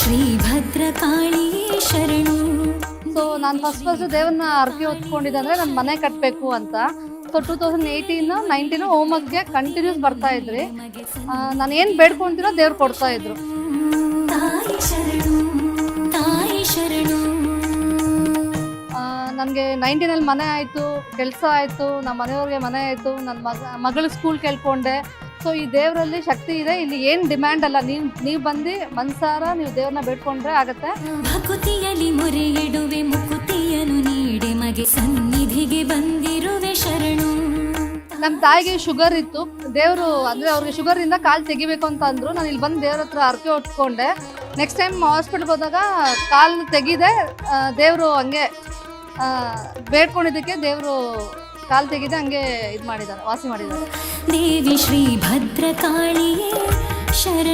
ಶ್ರೀ ಭದ್ರಕಾಳಿ ಶರಣು. ಸೊ ನಾನು ಫಸ್ಟ್ ದೇವ್ರನ್ನ ಅರ್ಕೆ ಹೊತ್ಕೊಂಡಿದ್ದೆ ಅಂದರೆ ನನ್ನ ಮನೆ ಕಟ್ಟಬೇಕು ಅಂತ. ಸೊ 2018-19 ಹೋಮಕ್ಕೆ ಕಂಟಿನ್ಯೂಸ್ ಬರ್ತಾ ಇದ್ರಿ. ನಾನು ಏನು ಬೇಡ್ಕೊಳ್ತೀನೋ ದೇವ್ರು ಕೊಡ್ತಾ ಇದ್ರು. ತಾಯಿ ಶರಣು ತಾಯಿ ಶರಣು. ನನಗೆ 19 ಮನೆ ಆಯಿತು, ಕೆಲಸ ಆಯಿತು, ನಮ್ಮ ಮನೆಯವ್ರಿಗೆ ಮನೆ ಆಯಿತು, ನನ್ನ ಮಗಳು ಸ್ಕೂಲ್ ಕೇಳ್ಕೊಂಡೆ. ಸೊ ಈ ದೇವರಲ್ಲಿ ಶಕ್ತಿ ಇದೆ. ಇಲ್ಲಿ ಏನು ಡಿಮ್ಯಾಂಡ್ ಅಲ್ಲ, ನೀವು ಬಂದು ಮನ್ಸಾರ ನೀವು ದೇವ್ರನ್ನ ಬೇಡ್ಕೊಂಡ್ರೆ ಆಗತ್ತೆ. ಭಕುತಿಯಲ್ಲಿ ಮೊರೆ ಇಡುವೆ ಮುಕುತಿಯನ್ನು ನೀಡೆ ಮಗೆ ಸನ್ನಿಧಿಗೆ ಬಂದಿರುವೆ ಶರಣು. ನಮ್ಮ ತಾಯಿಗೆ ಶುಗರ್ ಇತ್ತು. ದೇವರು ಅಂದರೆ ಅವ್ರಿಗೆ ಶುಗರಿಂದ ಕಾಲು ತೆಗಿಬೇಕು ಅಂತ ಅಂದರು. ನಾನು ಇಲ್ಲಿ ಬಂದು ದೇವ್ರ ಹತ್ರ ಅರ್ಕೆ ಹೊತ್ಕೊಂಡೆ. ನೆಕ್ಸ್ಟ್ ಟೈಮ್ ಹಾಸ್ಪಿಟ್ಲ್ಗೆ ಹೋದಾಗ ಕಾಲು ತೆಗಿದೆ. ದೇವರು ಹಂಗೆ ಬೇಡ್ಕೊಂಡಿದ್ದಕ್ಕೆ ದೇವರು ಕಾಲು ತೆಗಿದೆ, ಹಂಗೆ ಇದು ಮಾಡಿದ್ದಾರೆ, ವಾಸಿ ಮಾಡಿದ್ದಾರೆ. ದೇವಿ ಶ್ರೀ ಭದ್ರಕಾಳಿಯೇ ಶರಣು.